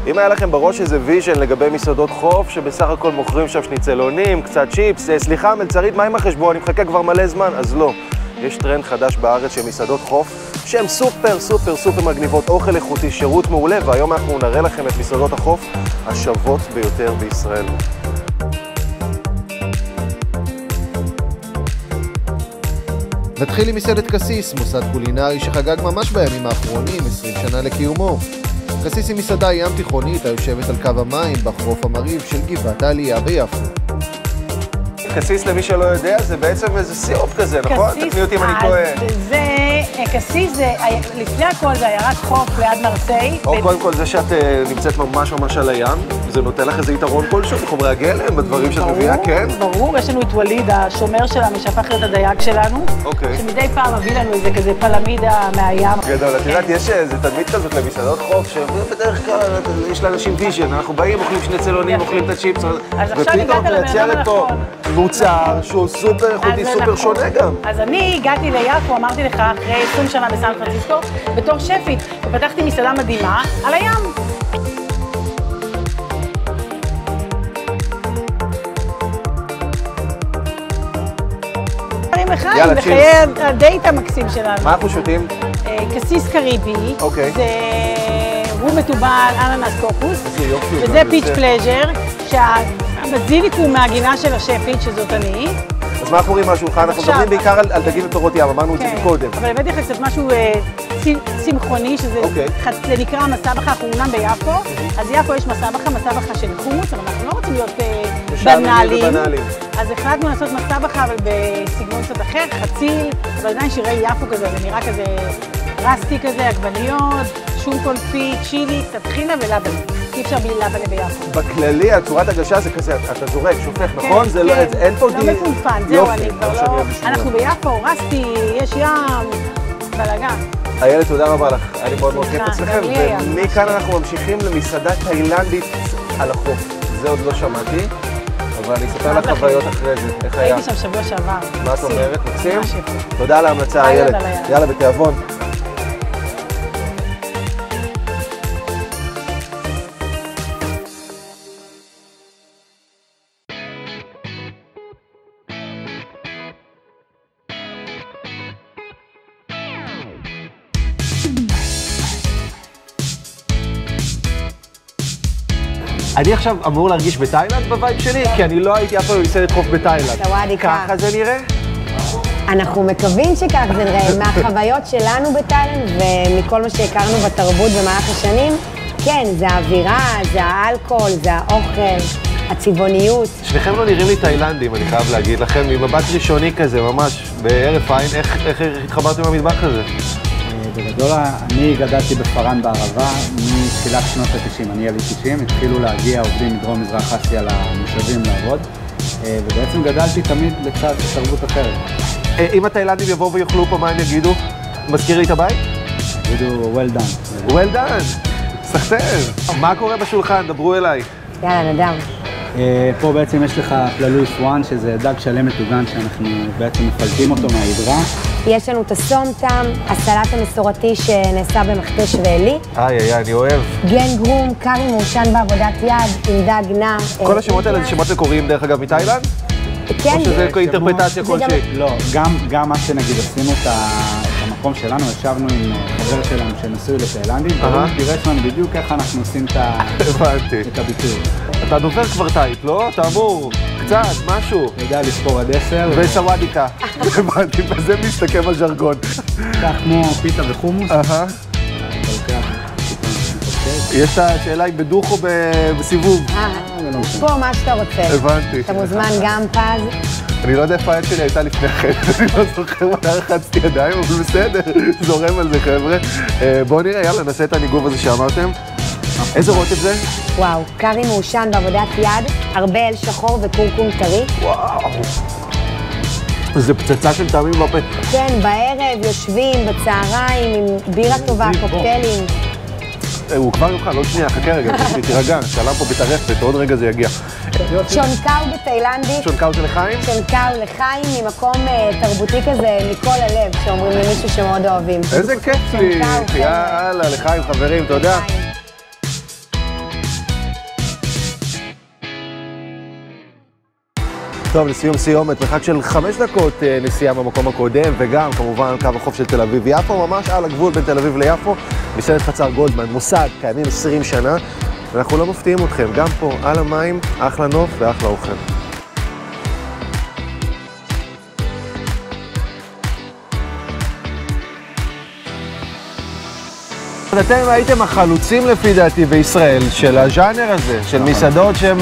אם היה לכם בראש איזה ויז'ן לגבי מסעדות חוף, שבסך הכל מוכרים שם שניצלונים, קצת צ'יפס, סליחה, מלצרית, מה עם החשבון? אני מחכה כבר מלא זמן, אז לא. יש טרנד חדש בארץ של מסעדות חוף, שהן סופר סופר סופר מגניבות, אוכל איכותי, שירות מעולה, והיום אנחנו נראה לכם את מסעדות החוף השוות ביותר בישראל. נתחיל עם מסעדת קסיס, מוסד קולינרי שחגג ממש בימים האחרונים 20 שנה לקיומו. קסיס היא מסעדה ים תיכונית היושבת על קו המים בחוף המרהיב של גבעת העלייה ביפו. קסיס, למי שלא יודע, זה בעצם איזה סירופ כזה, נכון? תקני אותי אם אני טועה. קסיס, לפני הכל זה עיירת חוף ליד מרסיי. קודם כל זה שאת נמצאת ממש על הים, זה נותן לך איזה יתרון כלשהו, בחומרי הגלם, בדברים שאת מביאה, כן? ברור, יש לנו את וליד, השומר שלנו, שהפך להיות הדייג שלנו, שמדי פעם מביא לנו איזה כזה פלמידה מהים. גדול, את יודעת, יש איזה תדמית כזאת למסעדות חוף, שבדרך כלל יש לאנשים ויז'ן, אנחנו באים, אוכלים שניצלונים, אוכלים את הצ'יפס, ופתאום מייצרת פה מוצר שהוא סופר איכותי, סופר שונה גם. אז אני הגעתי ליפו, אמרתי לך, אחרי 20 שנה בסן פרנסיסקו, בתור שפית, ופתחתי מסעדה מדהימה על הים. יאללה, צ'ירס. בחיי הדייט המקסים שלנו. מה אנחנו שותים? קסיס קריבי. אוקיי. זה rum מתובל, אננס קוקוס. וזה פיץ' פלז'ר, שהבזיליק הוא מהגינה של השפית, שזאת אני. אז מה אנחנו רואים מהשולחן? אנחנו מדברים בעיקר על דגים ופירות ים, אמרנו את זה קודם. אבל הבאתי לך קצת משהו צמחוני, שזה נקרא מסבכה, אנחנו אומנם ביפו. אז ביפו יש מסבכה של חומוס, אבל אנחנו לא רוצים להיות בנאליים. אז החלטנו לעשות מסבכה, אבל בסגנון קצת אחר, חציל, אבל עדיין שירי יפו כזה, זה נראה כזה רסטי כזה, עגבניות, שום קונפי, צ'ילי, קצת חינה ולבן. אי אפשר בלי לבן ביפו. בכללי, הצורת הגשה זה כזה, אתה זורק, שופך, נכון? זה לא, אין פה לא מפונפן, זהו, אני כבר לא... אנחנו ביפו, רסטי, יש ים, בלגן. איילת, תודה רבה לך, היה לי מאוד כיף אצלכם, ומכאן אנחנו ממשיכים למסעדה תאילנדית על החוף. זה עוד לא שמעתי, אבל אני אספר לך חוויות אחרי זה, איך היה? הייתי שם שבוע שעבר. מה את אומרת? מקסים? תודה על ההמלצה, איילת. יאללה, בתיאבון. אני עכשיו אמור להרגיש בתאילנד בבית שלי, כי אני לא הייתי אף פעם במסעדת חוף בתאילנד. ככה זה נראה? אנחנו מקווים שכך זה נראה. מהחוויות שלנו בתאילנד ומכל מה שהכרנו בתרבות במהלך השנים, כן, זה האווירה, זה האלכוהול, זה האוכל, הצבעוניות. שניכם לא נראים לי תאילנדים, אני חייב להגיד לכם, ממבט ראשוני כזה, ממש, בערף עין, איך התחברתם למטבח הזה? בגדול, אני גדלתי בפארן בערבה מתחילת שנות ה-90, אני יליד 90, התחילו להגיע עובדים מדרום מזרח אסיה למושבים לעבוד, ובעצם גדלתי תמיד לצד תרבות אחרת. אם התאילנדים יבואו ויאכלו פה, מה הם יגידו? מזכיר לי את הבית? יגידו, well done. well done, סחטב. מה קורה בשולחן? דברו אליי. יאללה, נדב. פה בעצם יש לך פללוי סואן, שזה דג שלם מטוגן שאנחנו בעצם מפלטים אותו מההידרה. יש לנו את הסומטם, הסלט המסורתי שנעשה במכתש ועלי. אני אוהב. גנגרום, קארי מעושן בעבודת יד, עם דג נע. כל השמות האלה זה שמות מקוריים דרך אגב מתאילנד? כן. או שזה אינטרפרטציה כלשהי? לא, גם מה שנגיד עשינו את המקום שלנו, ישבנו עם חבר שלנו שנשוי לתאילנדים, והוא פירש לנו בדיוק איך אנחנו עושים את הביטוי. אתה דובר כבר טייפ, לא? אתה אמור קצת, משהו. אתה יודע לספור עד 10. וסוואדיקה. הבנתי, בזה מסתכם הז'רגון. כך כמו פיתה וחומוס. יש את השאלה אם בדוך או בסיבוב. פה מה שאתה רוצה. הבנתי. אתה מוזמן גם פז. אני לא יודע איפה היד שלי הייתה לפני כן, אני לא זוכר מתי רחצתי ידיים, אבל בסדר, זורם על זה חבר'ה. בואו נראה, יאללה, נעשה את הניגוב הזה שאמרתם. איזה רוטב זה? וואו, קארי מעושן בעבודת יד, הרבה אל שחור וקורקום טרי. וואו. זה פצצה של טעמים בפה. כן, בערב יושבים, בצהריים, עם בירה טובה, קוקטיילים. הוא כבר יוכל, עוד שנייה, חכה רגע, תירגע, שלם פה בטרפת, עוד רגע זה יגיע. שונקאו בתאילנדית. שונקאו זה לחיים? שונקאו לחיים, ממקום תרבותי כזה, מכל הלב, שאומרים למישהו שמאוד אוהבים. איזה כיף לי, יאללה, לחיים חברים, תודה. טוב, לסיום סיומת, מרחק של 5 דקות נסיעה במקום הקודם, וגם כמובן על קו החוף של תל אביב-יפו, ממש על הגבול בין תל אביב ליפו, מסעדת חצר גולדמן, מוסד, קיימים 20 שנה, ואנחנו לא מפתיעים אתכם, גם פה על המים, אחלה נוף ואחלה אוכל. אתם הייתם החלוצים לפי דעתי בישראל של הז'אנר הזה, של מסעדות שהן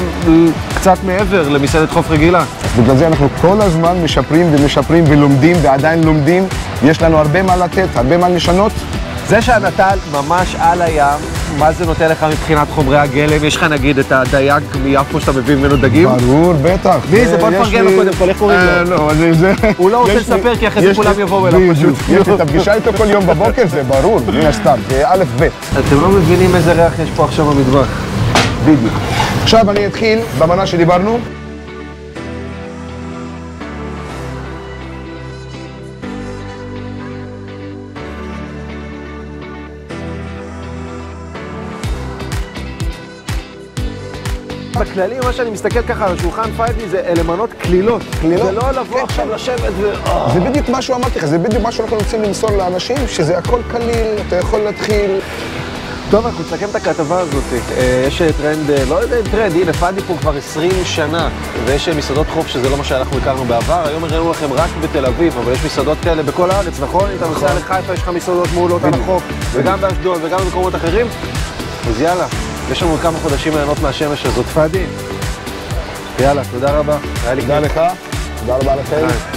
קצת מעבר למסעדת חוף רגילה. בגלל זה אנחנו כל הזמן משפרים ומשפרים ולומדים ועדיין לומדים. יש לנו הרבה מה לתת, הרבה מה לשנות. זה שהנטל ממש על הים, מה זה נותן לך מבחינת חומרי הגלם? יש לך נגיד את הדייג מיפו שאתה מביא ממנו דגים? ברור, בטח. מי זה? בוא נפרגן לו קודם כל, איך קוראים לו? לא, זה... הוא לא רוצה לספר כי אחרי זה כולם יבואו אליו פשוט. יש לי את הפגישה איתו כל יום בבוקר, זה ברור, מן הסתם, זה א' ב'. אתם לא מבינים איזה ריח יש פה עכשיו במטבח. בדיוק. עכשיו אני אתחיל במנה שדיברנו. בכללי, מה שאני מסתכל ככה על השולחן פייבי זה מנות כלילות. זה לא לבוא עכשיו לשבת ו... זה בדיוק מה שהוא אמרתי לך, זה בדיוק מה שאנחנו רוצים למסור לאנשים, שזה הכל קליל, אתה יכול להתחיל. טוב, אנחנו נסכם את הכתבה הזאת. יש טרנד, לא יודע אם טרנד, הנה פאדי פה כבר 20 שנה, ויש מסעדות חוף שזה לא מה שאנחנו הכרנו בעבר. היום הראינו לכם רק בתל אביב, אבל יש מסעדות כאלה בכל הארץ, נכון? אם אתה נוסע לחיפה, יש לך מסעדות מעולות על החוף, וגם באשדוד וגם במקומות אחרים. אז יאללה. יש לנו כמה חודשים ליהנות מהשמש הזאת, פאדי. יאללה, תודה רבה. תודה לך, תודה רבה לכם.